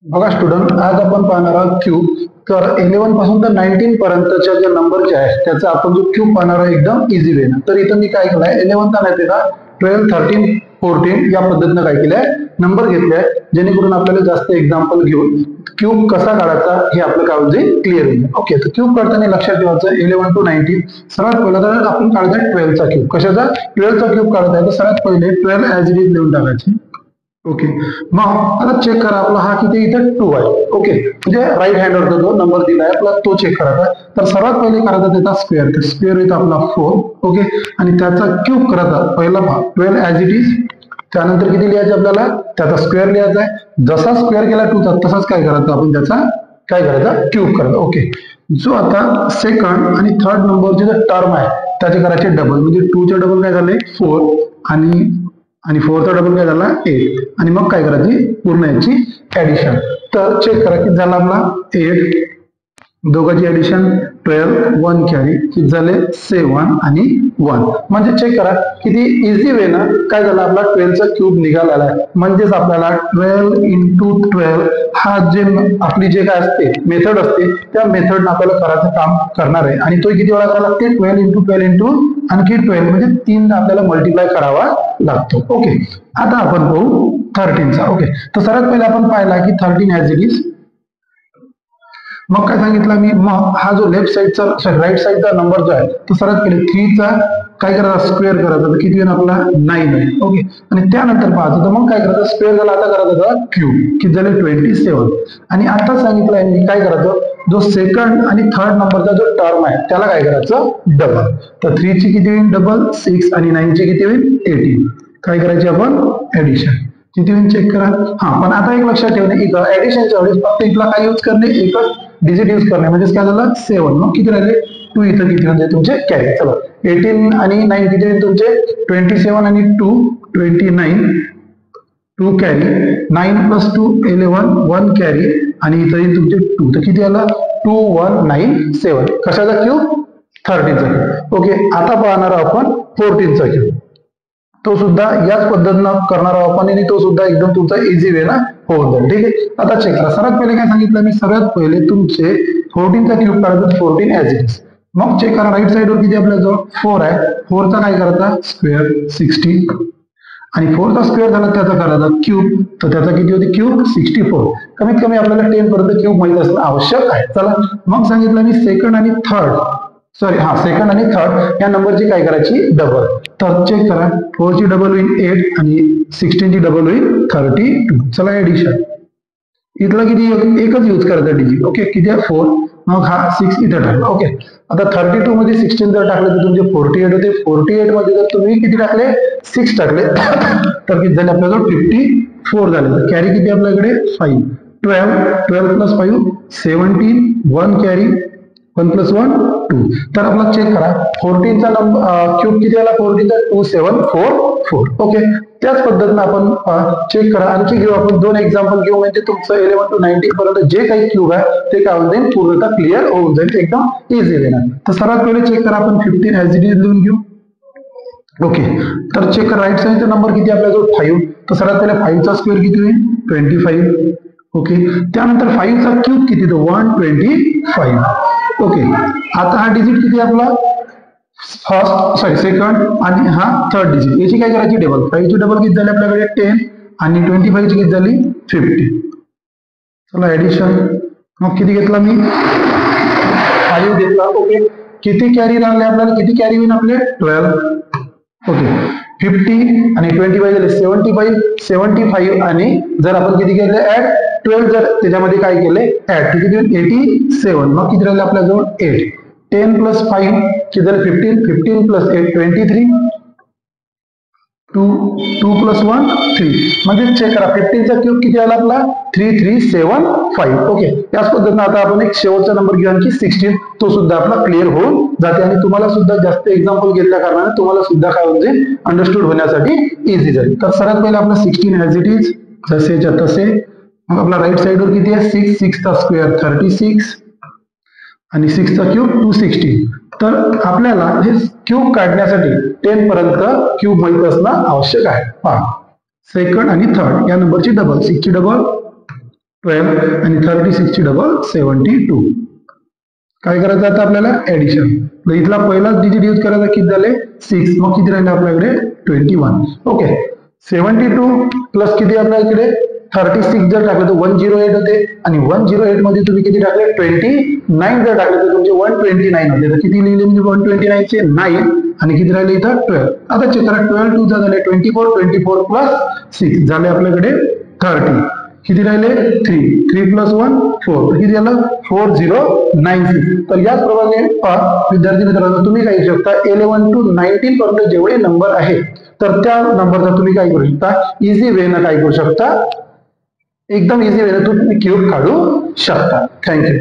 बघा स्टुडंट, आज आपण पाहणार आहोत क्यूब. तर 11 पासून तर 19 पर्यंतच्या जे नंबर जे आहेत त्याचा आपण जो क्यूब पाहणार आहोत एकदम इझी वे ना. तर इथं मी काय केलंय, 11 चा नाही का 12, 13, 14 या पद्धतीने काय केलंय, नंबर घेतले जेणेकरून आपल्याला जास्त एक्झाम्पल घेऊन क्यूब कसा काढायचा हे आपलं काय होईल क्लिअर होईल. ओके, तर क्यूब काढताना लक्षात ठेवायचं 11 to 19. सर्वात पहिला तर आपण काढायचा 12 चा क्यूब. कशाचा? 12 चा क्यूब काढायचा. तर सर्वात पहिले 12 ऍज इट इज लिहून टाकायचे. ओके, मग आता चेक करा आपला हा किती इथे 2 आहे. ओके, म्हणजे राईट हँडवरचा जो नंबर दिलाय आपला तो चेक करायचा. तर सर्वात पहिले करायचा त्याचा स्क्वेअर. तर स्क्वेअर येतो आपला 4. ओके, आणि त्याचा क्यूब करायचा पहिला 12 ऍज इट इज. त्यानंतर किती लिहायचं आपल्याला, त्याचा स्क्वेअर लिहायचा आहे. जसा स्क्वेअर केला 2 चा तसाच काय करायचं आपण त्याचा काय करायचा क्यूब करायचा. ओके, जो आता सेकंड आणि थर्ड नंबरचे जे टर्म आहे त्याचे करायचे डबल. म्हणजे 2 चे डबल काय झाले 4 आणि 4 चा डबल काय झाला 8. आणि मग काय करायची पूर्ण याची ऍडिशन. तर चेक करा की झाला आपला 8, दोघांची ऍडिशन 12, 1 कॅरी किती झाले 7 आणि 1. म्हणजे चेक करा किती इझी वे ना काय झालं, आपला 12 चा क्यूब निघालेला आहे. म्हणजेच आपल्याला 12 into 12 हा जे आपली जे काय असते मेथड असते त्या मेथड आपल्याला करायचं काम करणार आहे. आणि तो किती वेळा करायला लागते, 12 into 12 into आणखी 12 म्हणजे 3 आपल्याला मल्टिप्लाय करावा लागतो. ओके, आता आपण पाहू 13 चा. ओके, तर सर्वात पहिले आपण पाहिला की 13 ऍज इट इज. मग काय सांगितलं मी, मग हा जो लेफ्ट साईडचा राईट साईडचा नंबर जो आहे तो सर्वात पहिले 3 चा काय करायचा स्क्वेअर करायचा. तर किती येईल आपला 9 आहे. ओके, आणि त्यानंतर पाहायचं तर मग काय करायचं स्क्वेअर झाला आता करायचा क्यूब किती झाले 27. आणि आता सांगितलंय मी काय करायचं, जो सेकंड आणि थर्ड नंबरचा जो टर्म आहे त्याला काय करायचं डबल. तर 3 ची किती होईल डबल 6 आणि 9 ची किती होईल 18. काय करायची आपण ऍडिशन. किती होईल चेक करा. हा, पण आता एक लक्षात ठेवणे इथं ऍडिशनच्या वेळेस फक्त इथला काय यूज करणे, एकच डिजिट यूज करणे. म्हणजे काय झालं 7. मग किती राहिले 2. इथं किती म्हणजे तुमचे कॅरी. चला 18 आणि 9 किती होईल तुमचे 27 आणि 2 29, 2 कॅरी 9 प्लस 2 11, 1 कॅरी आणि इथं येईल तुमचे 2. तर किती आला 2197. कशाचा क्यूब 13 चा क्यूब. ओके, आता पाहणार आपण 14 चा क्यूब. तो सुद्धा याच पद्धतीनं करणार आहोत आपण आणि तो सुद्धा एकदम तुमचा इझी वे ना होऊन जाईल. ठीक आहे, आता चेक करा. सर्वात पहिले काय सांगितलं मी, सर्वात पहिले तुमचे 14 चा क्यूब करायचा 14 ऍज इट इज. मग चेक करा राईट साइडवर किती आपल्या जवळ 4 आहे. 4 चा काय करायचा स्क्वेअर 16 आणि 4 चा स्क्वेअर झाला त्याचा करायचा क्यूब. तर त्याचा किती होते क्यूब 64. कमीत कमी आपल्याला 10 पर्यंत क्यूब माहित असणं आवश्यक आहे. चला मग सांगितलं मी सेकंड आणि थर्ड सेकंड आणि थर्ड या नंबरची काय करायची डबल. तर चेक करा 4 ची डबल होईल 8 आणि 16 ची डबल होईल 32. चला ऍडिशन. इथला किती एकच यूज करायचा डिजिट. ओके, किती आहे 4. मग हा 6 इथं टाकला. ओके, आता 32 मध्ये 16 जर टाकले तर तुमचे 48 होते. 48 मध्ये जर तुम्ही किती टाकले 6 टाकले तर किती झाले आपल्याला 54 झाले. तर कॅरी किती आपल्याकडे 5. 12 प्लस 5 17, 1 कॅरी 1 प्लस 1 2. तर आपला चेक करा 14 चा नंबर क्यूब किती आला 14 चा 2744. ओके, त्याच पद्धतीने आपण चेक करा. आणखी घेऊ आपण 2 एक्झाम्पल घेऊ. म्हणजे तुमचं 11 to 19 पर्यंत जे काही क्यूब आहे ते काय होऊन जाईल पूर्णतः क्लिअर होऊन जाईल एकदम इझी वे. तर सर्वात पहिले चेक करा आपण 15 ऍज इट इज लिहून घेऊ. ओके, तर चेक करा राईट साईडचा नंबर किती आपल्याजवळ 5. तर सर्वात पहिले 5 चा स्क्वेअर किती होईल 25. ओके, त्यानंतर 5 चा क्यूब किती तो 125. ओके, आता हा डिजिट किती आपला सेकंड आणि हा थर्ड डिजिट याची काय करायची डबल. 5 ची डबल किती झाली आपल्याकडे 10 आणि 25 ची किती झाली 50. चला ऍडिशन. मग किती घेतला मी 5 घेतला. ओके, किती कॅरी लागले आपल्याला, किती कॅरी होईल आपले 12. ओके, 50 आणि 25 झाले 75 आणि जर आपण किती केले ऍड 12 जर त्याच्यामध्ये काय केले ऍड किती 87. मग किती राहिले आपल्याजवळ 8. 10 प्लस 5 किती झाले 15. 15 प्लस 8 23. 2 प्लस 1 3. म्हणजे चेक करा 15 चा क्यूब किती आला आपला 3375. ओके, याच पद्धतीने आता आपण एक शेवटचा नंबर घेऊ आणखी 16. तो सुद्धा आपला क्लिअर होऊन जाते आणि तुम्हाला सुद्धा जास्त एक्झाम्पल घेतल्या कारणाने तुम्हाला सुद्धा काय होऊन जाईल अंडरस्टूड होण्यासाठी इझी जाईल. तर सर्वात पहिले आपला 16 ऍज इट इज जसेच्या तसे. मग आपला राईट साइडवर किती आहे 6. 6 चा स्क्वेअर 36 आणि 6 चा क्यूब 216. तर आपल्याला हे क्यूब काढण्यासाठी 10 पर्यंत क्यूब माहित असणं आवश्यक आहे. पहा सेकंड आणि थर्ड या नंबरची डबल 6 ची डबल 12 आणि 36 ची डबल 72. काय करायचं आता आपल्याला ऍडिशन. तर इथला पहिलाच डिजिट यूज करायचा, किती झाले 6. मग किती राहिले आपल्याकडे 21. ओके. 72 प्लस किती आपल्याकडे 36 जर टाकलं तर 108 होते आणि 108 मध्ये तुम्ही किती टाकले 29 जर टाकले तर तुमचे 129 होते. तर किती लिहिले म्हणजे 129 चे 9 आणि किती राहिले इथं 12. आता चेक करा 12 2 झाले 24, 24 प्लस 6 झाले आपल्याकडे 30. किती राहिले 3 प्लस 1 4. किती झालं 4096. तर याचप्रमाणे विद्यार्थी मित्रांनो तुम्ही काय करू शकता 11 to 19 पर्यंत जेवढे नंबर आहेत तर त्या नंबरचा तुम्ही काय करू शकता इझी वे न काय करू शकता एकदम इझी वे तुम्ही क्यूब काढू शकता. थँक्यू.